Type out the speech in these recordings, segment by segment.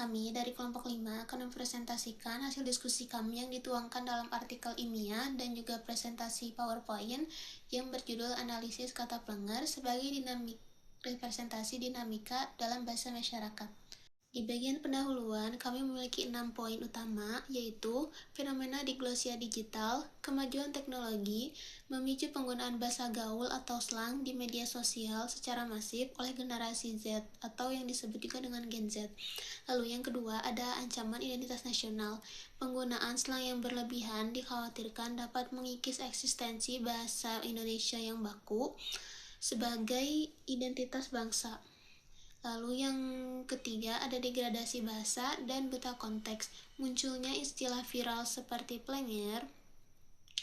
kami dari kelompok 5 akan mempresentasikan hasil diskusi kami yang dituangkan dalam artikel ilmiah dan juga presentasi PowerPoint yang berjudul Analisis Kata Plenger sebagai representasi dinamika dalam bahasa masyarakat. Di bagian pendahuluan, kami memiliki 6 poin utama, yaitu fenomena diglosia digital, kemajuan teknologi, memicu penggunaan bahasa gaul atau slang di media sosial secara masif oleh generasi Z atau yang disebut juga dengan Gen Z. Lalu yang kedua, ada ancaman identitas nasional. Penggunaan slang yang berlebihan dikhawatirkan dapat mengikis eksistensi bahasa Indonesia yang baku sebagai identitas bangsa. Lalu yang ketiga ada degradasi bahasa dan buta konteks. Munculnya istilah viral seperti plenger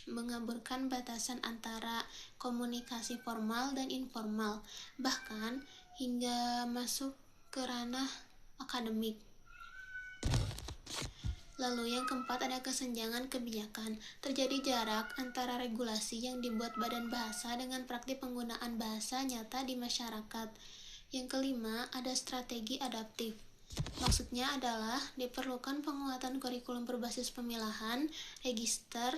mengaburkan batasan antara komunikasi formal dan informal, bahkan hingga masuk ke ranah akademik. Lalu yang keempat ada kesenjangan kebijakan. Terjadi jarak antara regulasi yang dibuat Badan Bahasa dengan praktik penggunaan bahasa nyata di masyarakat. Yang kelima, ada strategi adaptif. Maksudnya adalah diperlukan penguatan kurikulum berbasis pemilahan, register,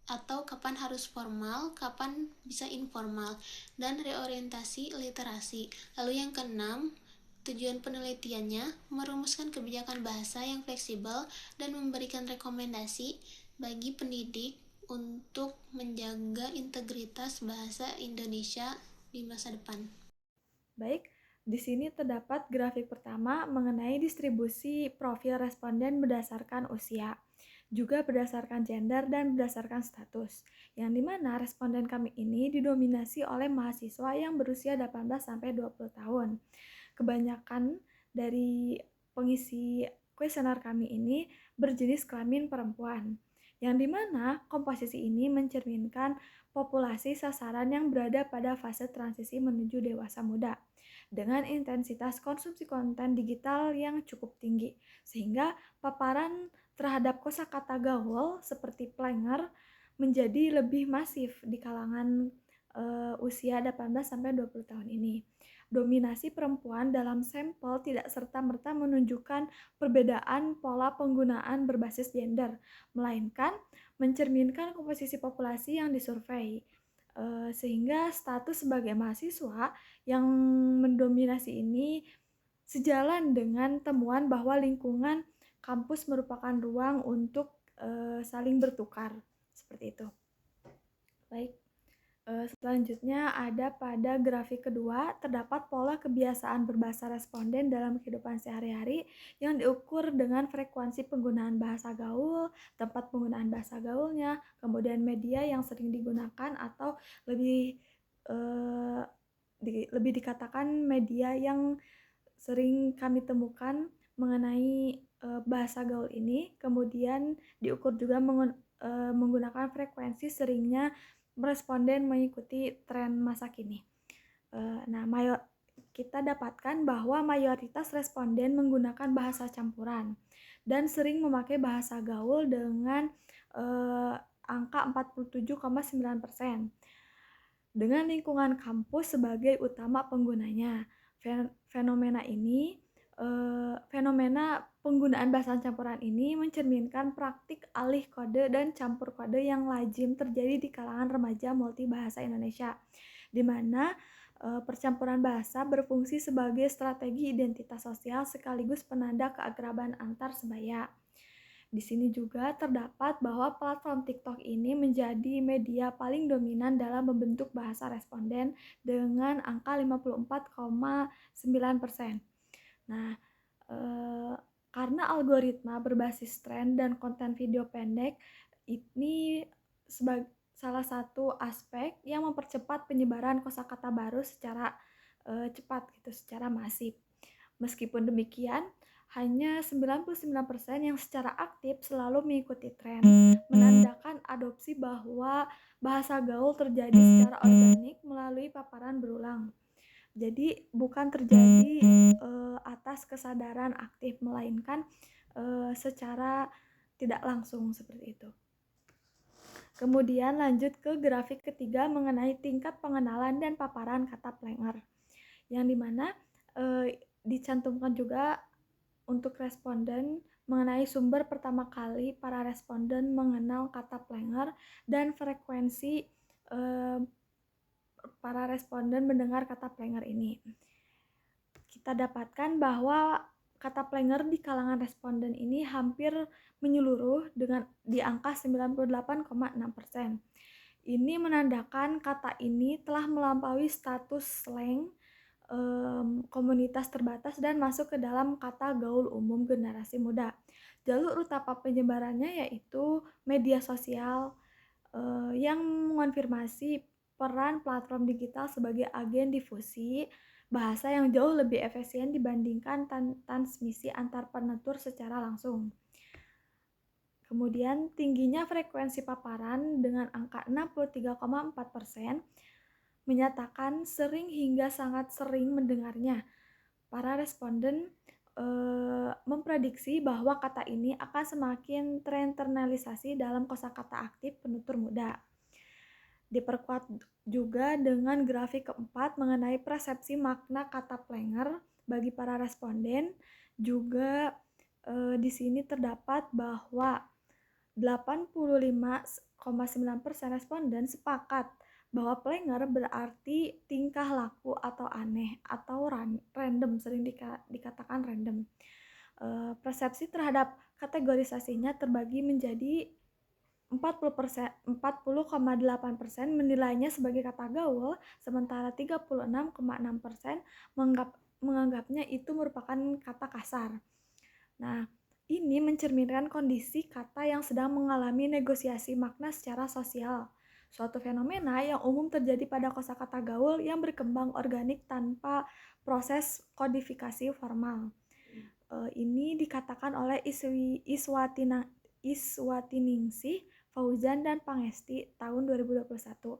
atau kapan harus formal, kapan bisa informal, dan reorientasi literasi. Lalu yang keenam, tujuan penelitiannya merumuskan kebijakan bahasa yang fleksibel dan memberikan rekomendasi bagi pendidik untuk menjaga integritas bahasa Indonesia di masa depan. Baik, di sini terdapat grafik pertama mengenai distribusi profil responden berdasarkan usia, juga berdasarkan gender dan berdasarkan status, yang dimana responden kami ini didominasi oleh mahasiswa yang berusia 18-20 tahun. Kebanyakan dari pengisi kuesioner kami ini berjenis kelamin perempuan, yang dimana komposisi ini mencerminkan populasi sasaran yang berada pada fase transisi menuju dewasa muda dengan intensitas konsumsi konten digital yang cukup tinggi, sehingga paparan terhadap kosakata gaul seperti plenger menjadi lebih masif di kalangan usia 18-20 tahun ini. Dominasi perempuan dalam sampel tidak serta-merta menunjukkan perbedaan pola penggunaan berbasis gender, melainkan mencerminkan komposisi populasi yang disurvei, sehingga status sebagai mahasiswa yang mendominasi ini sejalan dengan temuan bahwa lingkungan kampus merupakan ruang untuk saling bertukar, seperti itu. Baik. Selanjutnya ada pada grafik kedua, terdapat pola kebiasaan berbahasa responden dalam kehidupan sehari-hari yang diukur dengan frekuensi penggunaan bahasa gaul, tempat penggunaan bahasa gaulnya, kemudian media yang sering digunakan atau lebih dikatakan media yang sering kami temukan mengenai bahasa gaul ini, kemudian diukur juga menggunakan frekuensi seringnya responden mengikuti tren masa kini. Kita dapatkan bahwa mayoritas responden menggunakan bahasa campuran dan sering memakai bahasa gaul dengan angka 47,9%. Dengan lingkungan kampus sebagai utama penggunanya. Fenomena penggunaan bahasa campuran ini mencerminkan praktik alih kode dan campur kode yang lazim terjadi di kalangan remaja multibahasa Indonesia, di mana percampuran bahasa berfungsi sebagai strategi identitas sosial sekaligus penanda keakraban antar sebaya. Di sini juga terdapat bahwa platform TikTok ini menjadi media paling dominan dalam membentuk bahasa responden dengan angka 54,9%. Nah, karena algoritma berbasis tren dan konten video pendek ini sebagai salah satu aspek yang mempercepat penyebaran kosakata baru secara cepat gitu, secara masif. Meskipun demikian, hanya 99% yang secara aktif selalu mengikuti tren, menandakan adopsi bahwa bahasa gaul terjadi secara organik melalui paparan berulang. Jadi bukan terjadi atas kesadaran aktif, melainkan secara tidak langsung seperti itu. Kemudian lanjut ke grafik ketiga mengenai tingkat pengenalan dan paparan kata plenger, yang dimana dicantumkan juga untuk responden mengenai sumber pertama kali para responden mengenal kata plenger dan frekuensi para responden mendengar kata plenger ini. Kita dapatkan bahwa kata plenger di kalangan responden ini hampir menyeluruh dengan di angka 98,6%. Ini menandakan kata ini telah melampaui status slang komunitas terbatas dan masuk ke dalam kata gaul umum generasi muda. Jalur utama penyebarannya yaitu media sosial yang mengonfirmasi peran platform digital sebagai agen difusi bahasa yang jauh lebih efisien dibandingkan transmisi antar penutur secara langsung. Kemudian tingginya frekuensi paparan dengan angka 63,4% menyatakan sering hingga sangat sering mendengarnya. Para responden memprediksi bahwa kata ini akan semakin terinternalisasi dalam kosakata aktif penutur muda. Diperkuat juga dengan grafik keempat mengenai persepsi makna kata plenger bagi para responden. Juga di sini terdapat bahwa 85,9% responden sepakat bahwa plenger berarti tingkah laku atau aneh atau random, sering dikatakan random. Persepsi terhadap kategorisasinya terbagi menjadi 40,8% menilainya sebagai kata gaul, sementara 36,6% menganggapnya itu merupakan kata kasar. Nah, ini mencerminkan kondisi kata yang sedang mengalami negosiasi makna secara sosial, suatu fenomena yang umum terjadi pada kosakata gaul yang berkembang organik tanpa proses kodifikasi formal. Ini dikatakan oleh Iswatiningsih, Fauzan, dan Pangesti tahun 2021.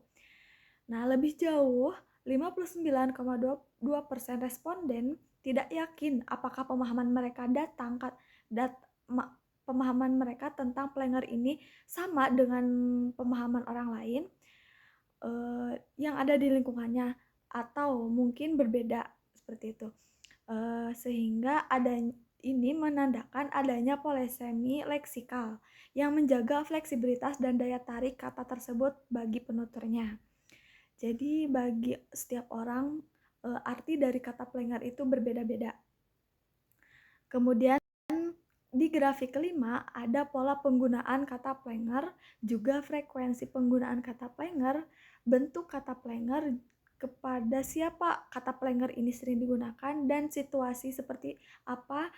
Nah, lebih jauh, 59,2% responden tidak yakin apakah pemahaman mereka pemahaman mereka tentang plenger ini sama dengan pemahaman orang lain yang ada di lingkungannya atau mungkin berbeda seperti itu. Sehingga ini menandakan adanya polisemi leksikal yang menjaga fleksibilitas dan daya tarik kata tersebut bagi penuturnya. Jadi bagi setiap orang arti dari kata plenger itu berbeda-beda. Kemudian di grafik kelima ada pola penggunaan kata plenger, juga frekuensi penggunaan kata plenger, bentuk kata plenger, kepada siapa kata plenger ini sering digunakan, dan situasi seperti apa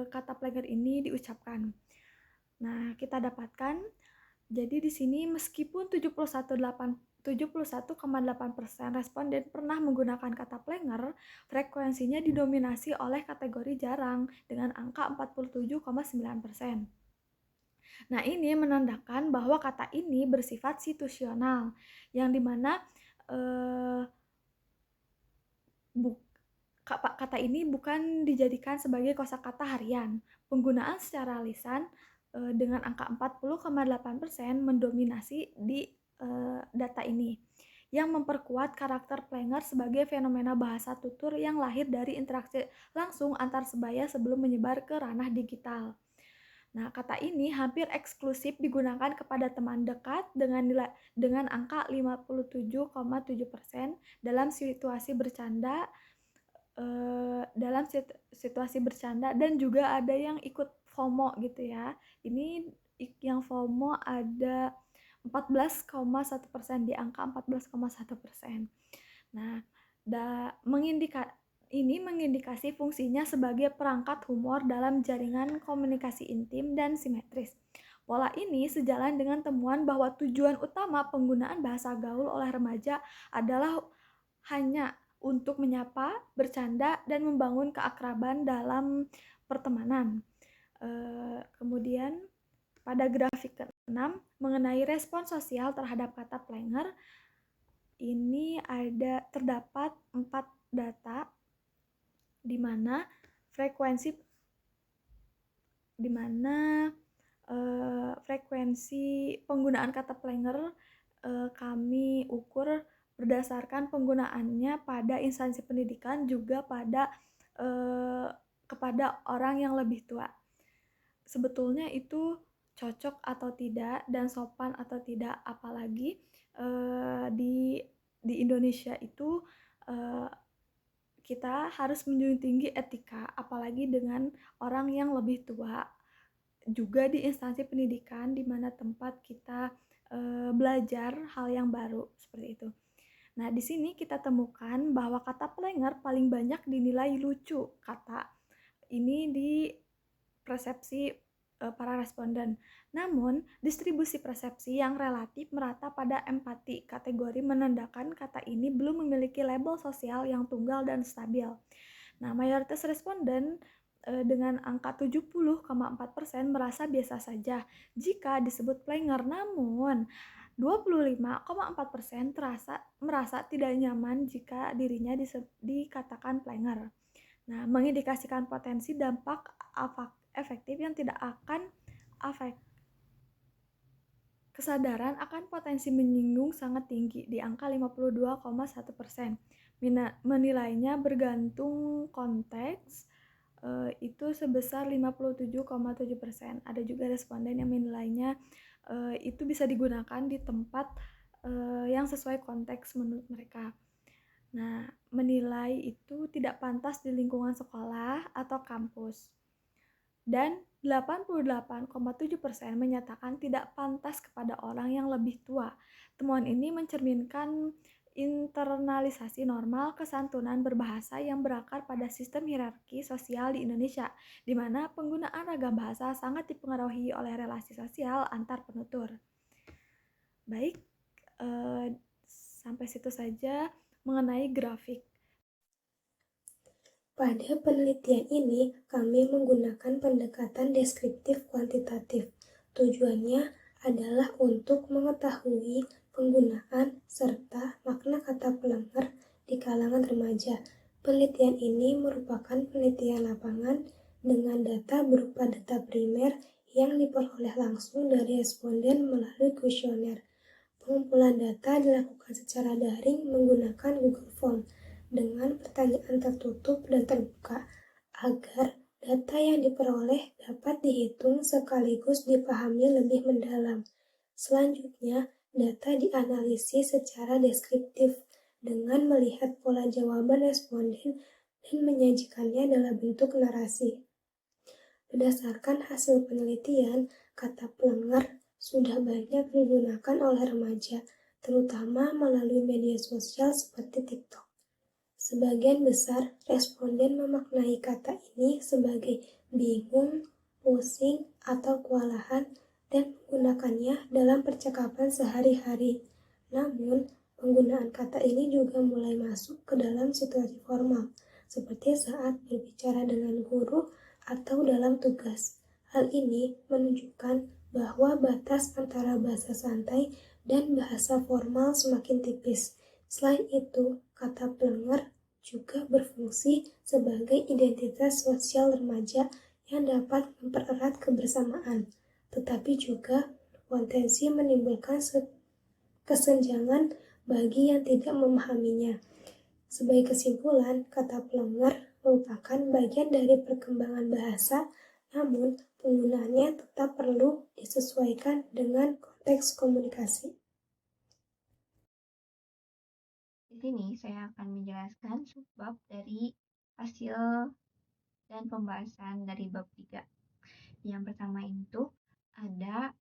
kata plenger ini diucapkan. Nah, kita dapatkan jadi di sini meskipun 71,8% responden pernah menggunakan kata plenger, frekuensinya didominasi oleh kategori jarang dengan angka 47,9%. Nah, ini menandakan bahwa kata ini bersifat situasional, yang dimana kata ini bukan dijadikan sebagai kosakata harian. Penggunaan secara lisan dengan angka 40,8% mendominasi di data ini, yang memperkuat karakter plenger sebagai fenomena bahasa tutur yang lahir dari interaksi langsung antar sebaya sebelum menyebar ke ranah digital. Nah, kata ini hampir eksklusif digunakan kepada teman dekat dengan angka 57,7% dalam situasi bercanda dan juga ada yang ikut FOMO gitu ya. Ini yang FOMO ada 14,1%, di angka 14,1%. Nah, ini mengindikasi fungsinya sebagai perangkat humor dalam jaringan komunikasi intim dan simetris. Pola ini sejalan dengan temuan bahwa tujuan utama penggunaan bahasa gaul oleh remaja adalah hanya untuk menyapa, bercanda, dan membangun keakraban dalam pertemanan. Kemudian pada grafik ke-6 mengenai respon sosial terhadap kata plenger, ini terdapat 4 data di mana frekuensi penggunaan kata plenger kami ukur berdasarkan penggunaannya pada instansi pendidikan, juga pada kepada orang yang lebih tua. Sebetulnya itu cocok atau tidak dan sopan atau tidak, apalagi di Indonesia itu kita harus menjunjung tinggi etika, apalagi dengan orang yang lebih tua, juga di instansi pendidikan di mana tempat kita belajar hal yang baru seperti itu. Nah, di sini kita temukan bahwa kata plenger paling banyak dinilai lucu kata ini di persepsi para responden. Namun, distribusi persepsi yang relatif merata pada empati kategori menandakan kata ini belum memiliki label sosial yang tunggal dan stabil. Nah, mayoritas responden dengan angka 70,4% merasa biasa saja jika disebut plenger, namun 25,4% merasa tidak nyaman jika dirinya dikatakan plenger. Nah, mengindikasikan potensi dampak efektif yang tidak akan kesadaran akan potensi menyinggung sangat tinggi di angka 52,1%. Menilainya bergantung konteks itu sebesar 57,7%. Ada juga responden yang menilainya itu bisa digunakan di tempat yang sesuai konteks menurut mereka. Nah, menilai itu tidak pantas di lingkungan sekolah atau kampus. Dan 88,7% menyatakan tidak pantas kepada orang yang lebih tua. Temuan ini mencerminkan internalisasi normal kesantunan berbahasa yang berakar pada sistem hierarki sosial di Indonesia, di mana penggunaan ragam bahasa sangat dipengaruhi oleh relasi sosial antar penutur. Baik, sampai situ saja mengenai grafik. Pada penelitian ini, kami menggunakan pendekatan deskriptif kuantitatif. Tujuannya adalah untuk mengetahui penggunaan serta makna kata plenger di kalangan remaja. Penelitian ini merupakan penelitian lapangan dengan data berupa data primer yang diperoleh langsung dari responden melalui kuesioner. Pengumpulan data dilakukan secara daring menggunakan Google Form dengan pertanyaan tertutup dan terbuka agar data yang diperoleh dapat dihitung sekaligus dipahami lebih mendalam. Selanjutnya, data dianalisis secara deskriptif dengan melihat pola jawaban responden dan menyajikannya dalam bentuk narasi. Berdasarkan hasil penelitian, kata plenger sudah banyak digunakan oleh remaja, terutama melalui media sosial seperti TikTok. Sebagian besar responden memaknai kata ini sebagai bingung, pusing, atau kewalahan dan menggunakannya dalam percakapan sehari-hari. Namun, penggunaan kata ini juga mulai masuk ke dalam situasi formal, seperti saat berbicara dengan guru atau dalam tugas. Hal ini menunjukkan bahwa batas antara bahasa santai dan bahasa formal semakin tipis. Selain itu, kata plenger juga berfungsi sebagai identitas sosial remaja yang dapat mempererat kebersamaan, tetapi juga potensi menimbulkan kesenjangan bagi yang tidak memahaminya. Sebagai kesimpulan, kata plenger merupakan bagian dari perkembangan bahasa, namun penggunaannya tetap perlu disesuaikan dengan konteks komunikasi. Di sini saya akan menjelaskan subbab dari hasil dan pembahasan dari bab 3. Yang pertama itu ada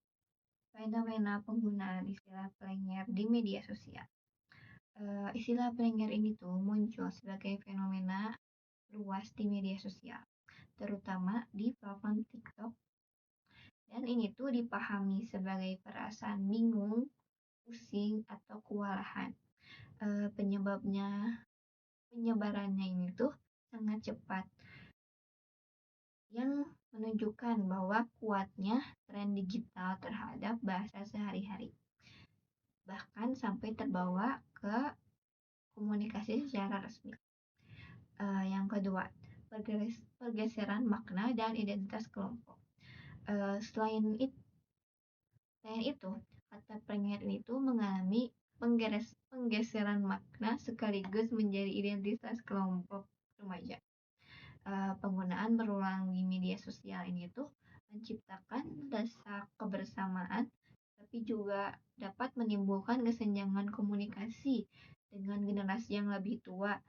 fenomena penggunaan istilah plenger di media sosial. Istilah plenger ini tuh muncul sebagai fenomena luas di media sosial, terutama di platform TikTok. Dan ini tuh dipahami sebagai perasaan bingung, pusing, atau kewalahan. Penyebarannya ini tuh sangat cepat, yang menunjukkan bahwa kuatnya tren digital terhadap bahasa sehari-hari, bahkan sampai terbawa ke komunikasi secara resmi. Yang kedua, pergeseran makna dan identitas kelompok. Selain itu, kata plenger itu mengalami penggeseran makna sekaligus menjadi identitas kelompok remaja. Penggunaan berulang di media sosial ini tuh menciptakan rasa kebersamaan, tapi juga dapat menimbulkan kesenjangan komunikasi dengan generasi yang lebih tua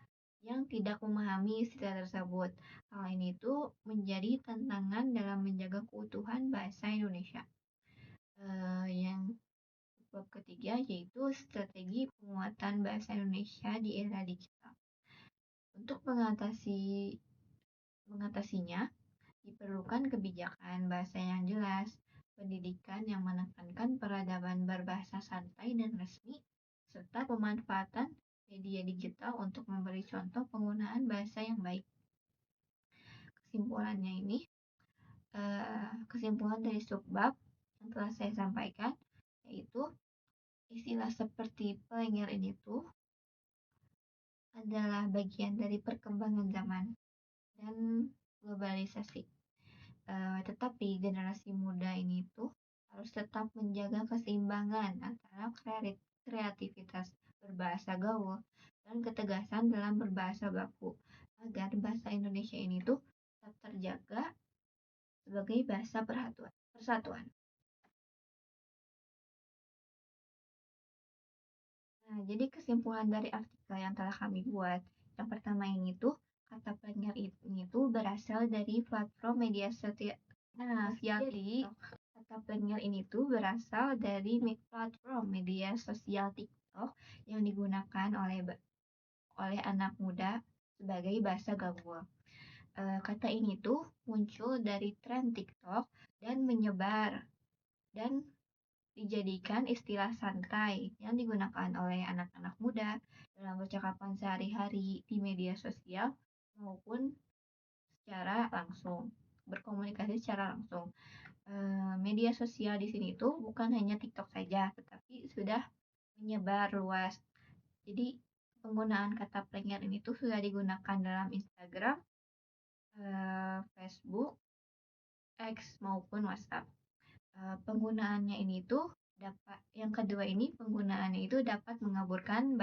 yang tidak memahami istilah tersebut. Hal ini tuh menjadi tantangan dalam menjaga keutuhan bahasa Indonesia. Yang bab ketiga yaitu strategi penguatan bahasa Indonesia di era digital. Untuk mengatasinya, diperlukan kebijakan bahasa yang jelas, pendidikan yang menekankan peradaban berbahasa santai dan resmi, serta pemanfaatan media digital untuk memberi contoh penggunaan bahasa yang baik. Kesimpulan dari subbab yang telah saya sampaikan, yaitu istilah seperti pelengger ini tuh adalah bagian dari perkembangan zaman dan globalisasi. Tetapi generasi muda ini tuh harus tetap menjaga keseimbangan antara kreativitas berbahasa gaul dan ketegasan dalam berbahasa baku agar bahasa Indonesia ini tuh tetap terjaga sebagai bahasa persatuan. Nah, jadi kesimpulan dari artikel yang telah kami buat, yang pertama ini tuh kata pelengger ini tuh berasal dari platform media sosial. Nah, jadi kata pelengger ini tuh berasal dari platform media sosial TikTok yang digunakan oleh anak muda sebagai bahasa gaul. Kata ini tuh muncul dari tren TikTok dan menyebar dan dijadikan istilah santai yang digunakan oleh anak-anak muda dalam percakapan sehari-hari di media sosial maupun berkomunikasi secara langsung. Media sosial di sini tuh bukan hanya TikTok saja, tetapi sudah menyebar luas. Jadi penggunaan kata pelengger ini tuh sudah digunakan dalam Instagram, Facebook, X maupun WhatsApp. Penggunaannya ini tuh penggunaannya itu dapat mengaburkan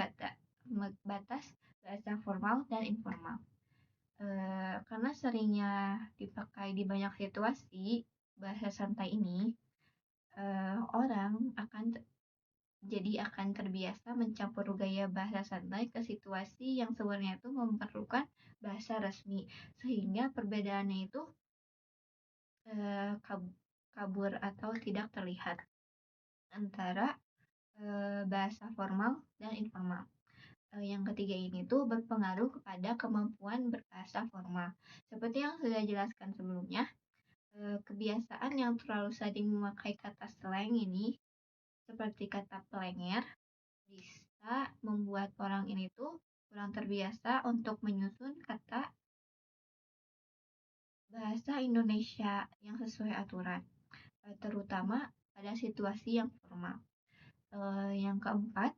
batas bahasa formal dan informal. Karena seringnya dipakai di banyak situasi, bahasa santai ini orang akan terbiasa mencampur gaya bahasa santai ke situasi yang sebenarnya itu memerlukan bahasa resmi, sehingga perbedaannya itu kabur atau tidak terlihat antara bahasa formal dan informal. Yang ketiga ini tuh berpengaruh kepada kemampuan berbahasa formal. Seperti yang sudah jelaskan sebelumnya, kebiasaan yang terlalu sering memakai kata slang ini, seperti kata pelenger, bisa membuat orang ini tuh kurang terbiasa untuk menyusun kata bahasa Indonesia yang sesuai aturan, terutama pada situasi yang formal. Yang keempat,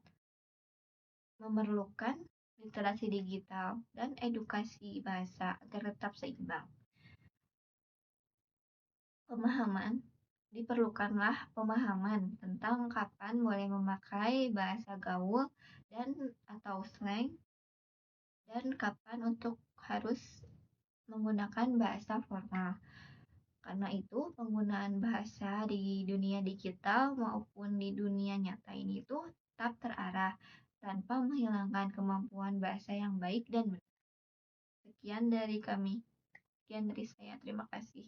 memerlukan literasi digital dan edukasi bahasa agar tetap seimbang. Diperlukanlah pemahaman tentang kapan boleh memakai bahasa gaul dan atau slang dan kapan untuk harus menggunakan bahasa formal. Karena itu, penggunaan bahasa di dunia digital maupun di dunia nyata ini tuh tetap terarah tanpa menghilangkan kemampuan bahasa yang baik dan benar. Sekian dari kami. Sekian dari saya. Terima kasih.